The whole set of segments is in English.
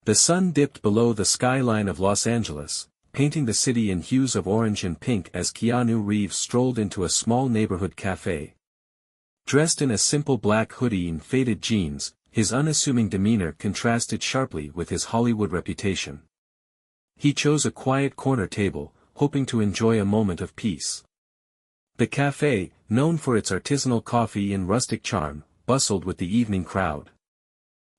The sun dipped below the skyline of Los Angeles, painting the city in hues of orange and pink as Keanu Reeves strolled into a small neighborhood cafe. Dressed in a simple black hoodie and faded jeans, his unassuming demeanor contrasted sharply with his Hollywood reputation. He chose a quiet corner table, hoping to enjoy a moment of peace. The cafe, known for its artisanal coffee and rustic charm, bustled with the evening crowd.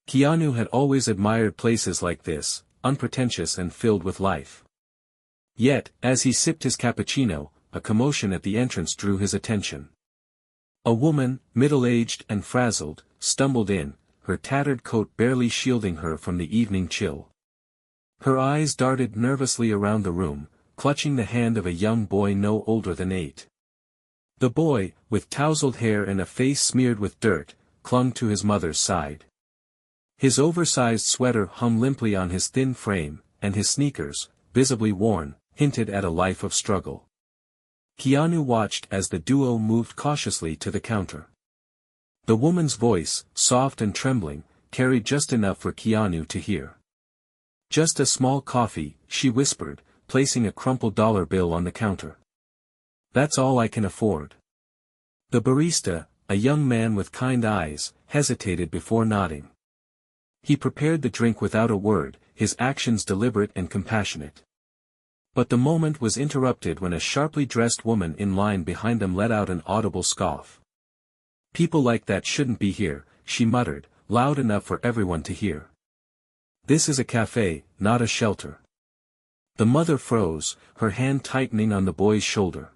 Keanu had always admired places like this, unpretentious and filled with life. Yet, as he sipped his cappuccino, a commotion at the entrance drew his attention. A woman, middle-aged and frazzled, stumbled in, her tattered coat barely shielding her from the evening chill. Her eyes darted nervously around the room, clutching the hand of a young boy no older than 8. The boy, with tousled hair and a face smeared with dirt, clung to his mother's side. His oversized sweater hung limply on his thin frame, and his sneakers, visibly worn, hinted at a life of struggle. Keanu watched as the duo moved cautiously to the counter. The woman's voice, soft and trembling, carried just enough for Keanu to hear. "Just a small coffee," she whispered, placing a crumpled dollar bill on the counter. "That's all I can afford." The barista, a young man with kind eyes, hesitated before nodding. He prepared the drink without a word, his actions deliberate and compassionate. But the moment was interrupted when a sharply dressed woman in line behind them let out an audible scoff. "People like that shouldn't be here," she muttered, loud enough for everyone to hear. "This is a cafe, not a shelter." The mother froze, her hand tightening on the boy's shoulder.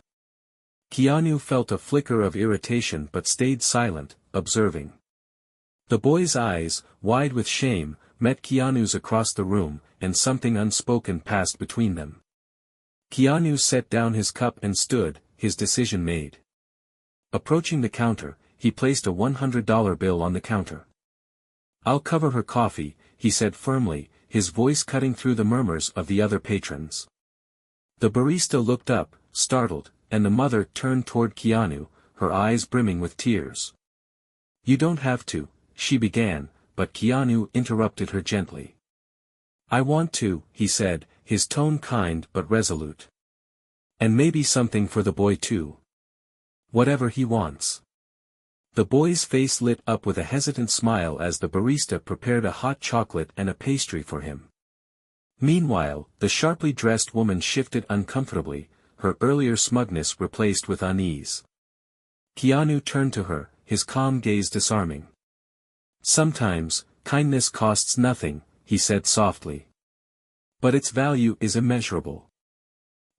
Keanu felt a flicker of irritation but stayed silent, observing. The boy's eyes, wide with shame, met Keanu's across the room, and something unspoken passed between them. Keanu set down his cup and stood, his decision made. Approaching the counter, he placed a $100 bill on the counter. "I'll cover her coffee," he said firmly, his voice cutting through the murmurs of the other patrons. The barista looked up, startled, and the mother turned toward Keanu, her eyes brimming with tears. "You don't have to," she began, but Keanu interrupted her gently. "I want to," he said, his tone kind but resolute. "And maybe something for the boy too. Whatever he wants." The boy's face lit up with a hesitant smile as the barista prepared a hot chocolate and a pastry for him. Meanwhile, the sharply dressed woman shifted uncomfortably, her earlier smugness replaced with unease. Keanu turned to her, his calm gaze disarming. "Sometimes, kindness costs nothing," he said softly. "But its value is immeasurable."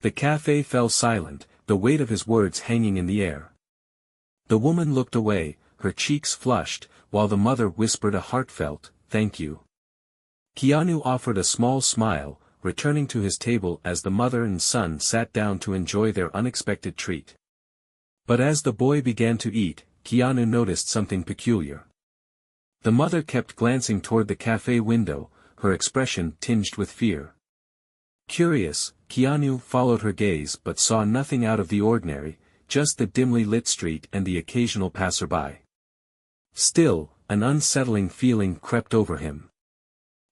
The cafe fell silent, the weight of his words hanging in the air. The woman looked away, her cheeks flushed, while the mother whispered a heartfelt, "Thank you." Keanu offered a small smile, returning to his table as the mother and son sat down to enjoy their unexpected treat. But as the boy began to eat, Keanu noticed something peculiar. The mother kept glancing toward the cafe window, her expression tinged with fear. Curious, Keanu followed her gaze but saw nothing out of the ordinary, just the dimly lit street and the occasional passerby. Still, an unsettling feeling crept over him.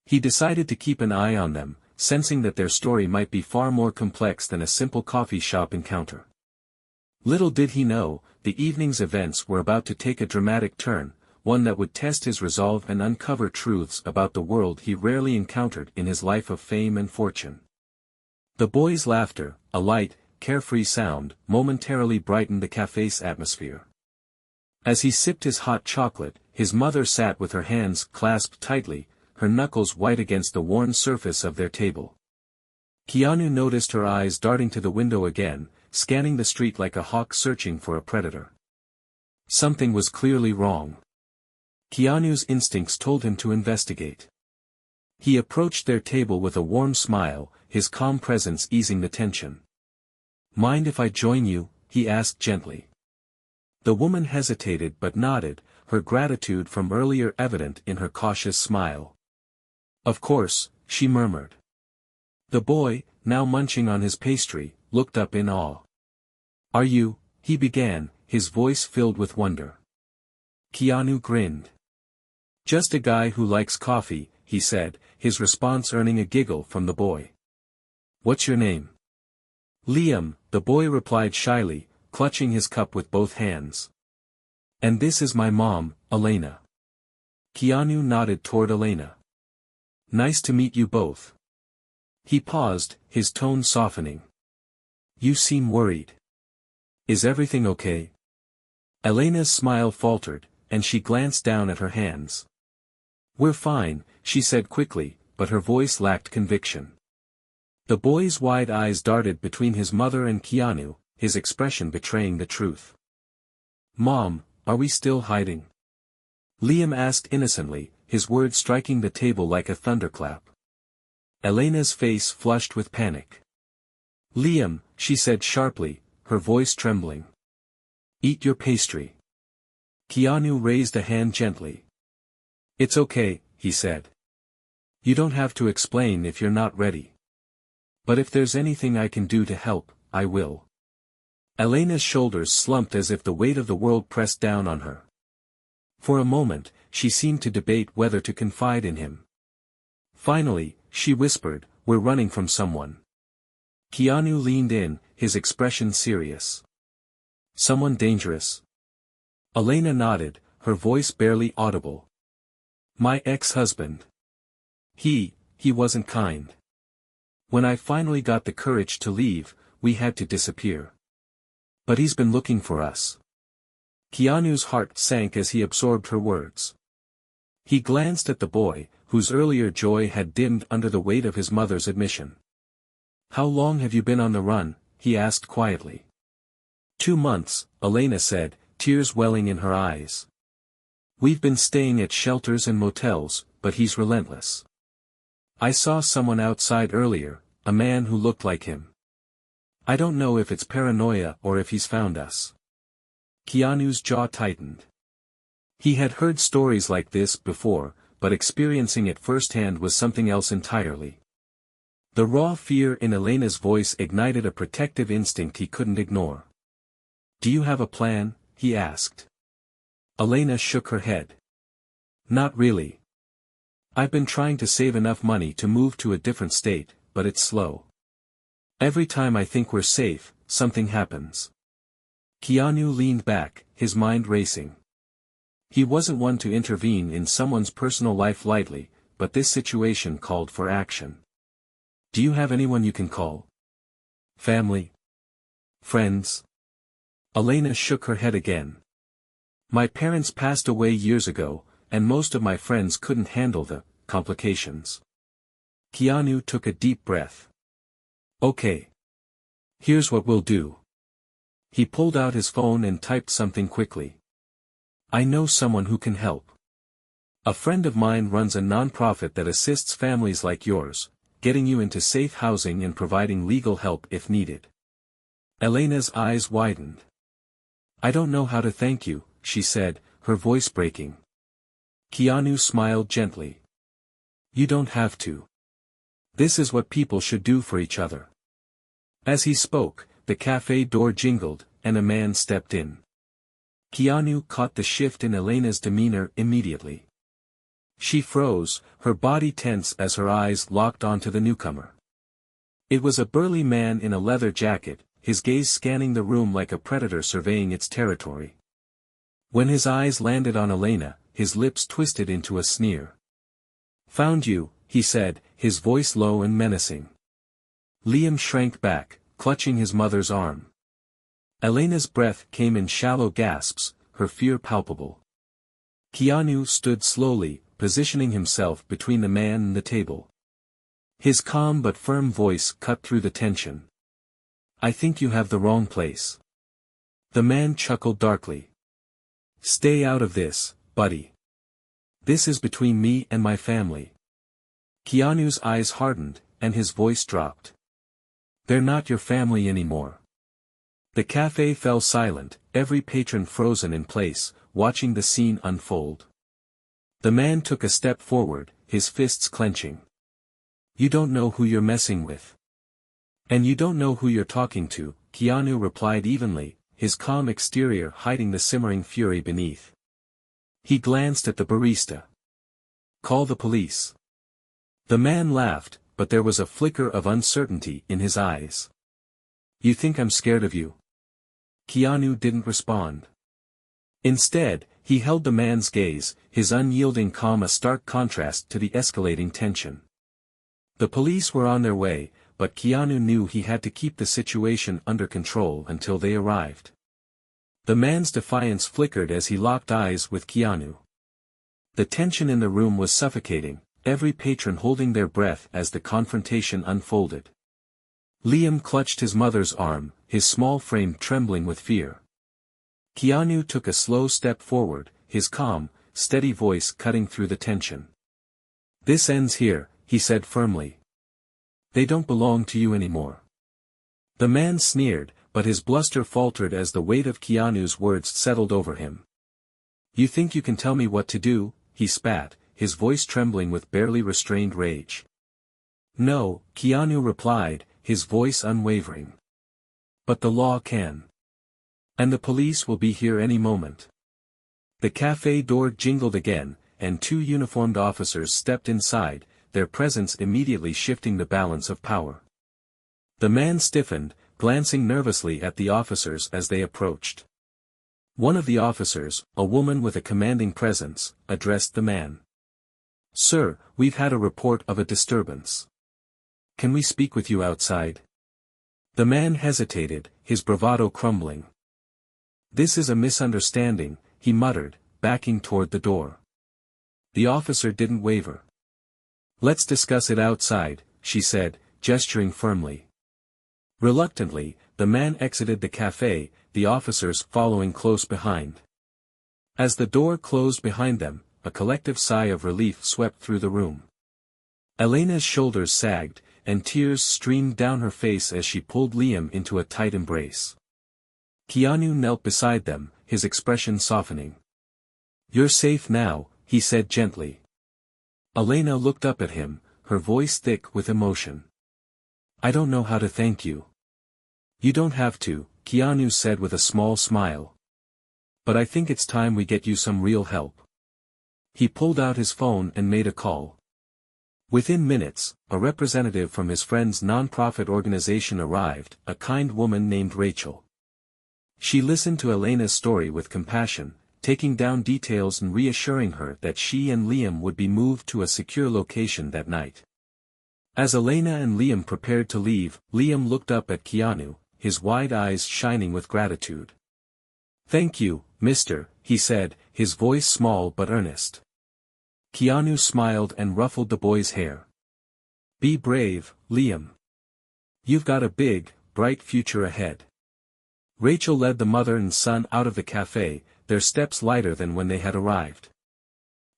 He decided to keep an eye on them, sensing that their story might be far more complex than a simple coffee shop encounter. Little did he know, the evening's events were about to take a dramatic turn, one that would test his resolve and uncover truths about the world he rarely encountered in his life of fame and fortune. The boy's laughter, a light, carefree sound, momentarily brightened the cafe's atmosphere. As he sipped his hot chocolate, his mother sat with her hands clasped tightly, her knuckles white against the worn surface of their table. Keanu noticed her eyes darting to the window again, scanning the street like a hawk searching for a predator. Something was clearly wrong. Keanu's instincts told him to investigate. He approached their table with a warm smile, his calm presence easing the tension. "Mind if I join you?" he asked gently. The woman hesitated but nodded, her gratitude from earlier evident in her cautious smile. "Of course," she murmured. The boy, now munching on his pastry, looked up in awe. "Are you?" he began, his voice filled with wonder. Keanu grinned. "Just a guy who likes coffee," he said, his response earning a giggle from the boy. What's your name? Liam, the boy replied shyly, clutching his cup with both hands. And this is my mom, Elena. Keanu nodded toward Elena. Nice to meet you both. He paused, his tone softening. You seem worried. Is everything okay? Elena's smile faltered, and she glanced down at her hands. We're fine, she said quickly, but her voice lacked conviction. The boy's wide eyes darted between his mother and Keanu, his expression betraying the truth. Mom, are we still hiding? Liam asked innocently, his words striking the table like a thunderclap. Elena's face flushed with panic. Liam, she said sharply, her voice trembling. Eat your pastry. Keanu raised a hand gently. It's okay, he said. You don't have to explain if you're not ready. But if there's anything I can do to help, I will. Elena's shoulders slumped as if the weight of the world pressed down on her. For a moment, she seemed to debate whether to confide in him. Finally, she whispered, We're running from someone. Keanu leaned in, his expression serious. Someone dangerous? Elena nodded, her voice barely audible. My ex-husband. He wasn't kind. When I finally got the courage to leave, we had to disappear. But he's been looking for us. Keanu's heart sank as he absorbed her words. He glanced at the boy, whose earlier joy had dimmed under the weight of his mother's admission. How long have you been on the run? He asked quietly. 2 months, Elena said, tears welling in her eyes. We've been staying at shelters and motels, but he's relentless. I saw someone outside earlier, a man who looked like him. I don't know if it's paranoia or if he's found us. Keanu's jaw tightened. He had heard stories like this before, but experiencing it firsthand was something else entirely. The raw fear in Elena's voice ignited a protective instinct he couldn't ignore. Do you have a plan? He asked. Elena shook her head. Not really. I've been trying to save enough money to move to a different state, but it's slow. Every time I think we're safe, something happens. Keanu leaned back, his mind racing. He wasn't one to intervene in someone's personal life lightly, but this situation called for action. Do you have anyone you can call? Family? Friends? Elena shook her head again. My parents passed away years ago, and most of my friends couldn't handle the complications. Keanu took a deep breath. Okay. Here's what we'll do. He pulled out his phone and typed something quickly. I know someone who can help. A friend of mine runs a nonprofit that assists families like yours, getting you into safe housing and providing legal help if needed. Elena's eyes widened. I don't know how to thank you, she said, her voice breaking. Keanu smiled gently. You don't have to. This is what people should do for each other. As he spoke, the cafe door jingled, and a man stepped in. Keanu caught the shift in Elena's demeanor immediately. She froze, her body tense as her eyes locked onto the newcomer. It was a burly man in a leather jacket, his gaze scanning the room like a predator surveying its territory. When his eyes landed on Elena, his lips twisted into a sneer. Found you, he said, his voice low and menacing. Liam shrank back, clutching his mother's arm. Elena's breath came in shallow gasps, her fear palpable. Keanu stood slowly, positioning himself between the man and the table. His calm but firm voice cut through the tension. I think you have the wrong place. The man chuckled darkly. Stay out of this, buddy. This is between me and my family. Keanu's eyes hardened, and his voice dropped. They're not your family anymore. The cafe fell silent, every patron frozen in place, watching the scene unfold. The man took a step forward, his fists clenching. You don't know who you're messing with. And you don't know who you're talking to, Keanu replied evenly, his calm exterior hiding the simmering fury beneath. He glanced at the barista. Call the police. The man laughed, but there was a flicker of uncertainty in his eyes. You think I'm scared of you? Keanu didn't respond. Instead, he held the man's gaze, his unyielding calm a stark contrast to the escalating tension. The police were on their way, but Keanu knew he had to keep the situation under control until they arrived. The man's defiance flickered as he locked eyes with Keanu. The tension in the room was suffocating, every patron holding their breath as the confrontation unfolded. Liam clutched his mother's arm, his small frame trembling with fear. Keanu took a slow step forward, his calm, steady voice cutting through the tension. This ends here, he said firmly. They don't belong to you anymore. The man sneered, but his bluster faltered as the weight of Keanu's words settled over him. You think you can tell me what to do? He spat, his voice trembling with barely restrained rage. No, Keanu replied, his voice unwavering. But the law can. And the police will be here any moment. The cafe door jingled again, and two uniformed officers stepped inside, their presence immediately shifting the balance of power. The man stiffened, glancing nervously at the officers as they approached. One of the officers, a woman with a commanding presence, addressed the man. Sir, we've had a report of a disturbance. Can we speak with you outside? The man hesitated, his bravado crumbling. This is a misunderstanding, he muttered, backing toward the door. The officer didn't waver. Let's discuss it outside, she said, gesturing firmly. Reluctantly, the man exited the cafe, the officers following close behind. As the door closed behind them, a collective sigh of relief swept through the room. Elena's shoulders sagged, and tears streamed down her face as she pulled Liam into a tight embrace. Keanu knelt beside them, his expression softening. You're safe now, he said gently. Elena looked up at him, her voice thick with emotion. I don't know how to thank you. You don't have to, Keanu said with a small smile. But I think it's time we get you some real help. He pulled out his phone and made a call. Within minutes, a representative from his friend's nonprofit organization arrived, a kind woman named Rachel. She listened to Elena's story with compassion, taking down details and reassuring her that she and Liam would be moved to a secure location that night. As Elena and Liam prepared to leave, Liam looked up at Keanu, his wide eyes shining with gratitude. Thank you, mister, he said, his voice small but earnest. Keanu smiled and ruffled the boy's hair. Be brave, Liam. You've got a big, bright future ahead. Rachel led the mother and son out of the cafe, their steps lighter than when they had arrived.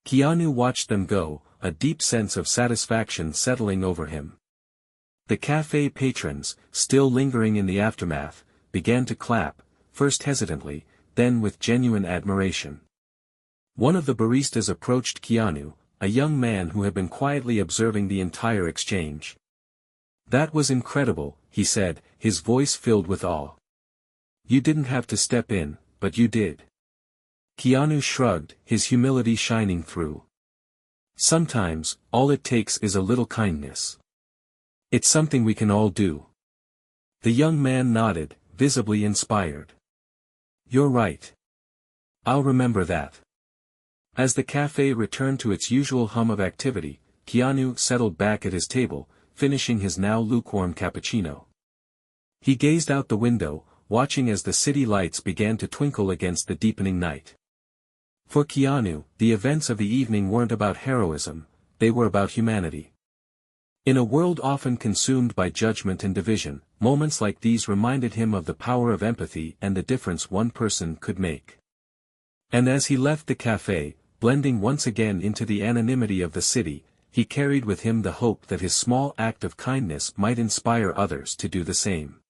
Keanu watched them go, a deep sense of satisfaction settling over him. The cafe patrons, still lingering in the aftermath, began to clap, first hesitantly, then with genuine admiration. One of the baristas approached Keanu, a young man who had been quietly observing the entire exchange. That was incredible, he said, his voice filled with awe. You didn't have to step in, but you did. Keanu shrugged, his humility shining through. Sometimes, all it takes is a little kindness. It's something we can all do. The young man nodded, visibly inspired. You're right. I'll remember that. As the cafe returned to its usual hum of activity, Keanu settled back at his table, finishing his now lukewarm cappuccino. He gazed out the window, watching as the city lights began to twinkle against the deepening night. For Keanu, the events of the evening weren't about heroism, they were about humanity. In a world often consumed by judgment and division, moments like these reminded him of the power of empathy and the difference one person could make. And as he left the cafe, blending once again into the anonymity of the city, he carried with him the hope that his small act of kindness might inspire others to do the same.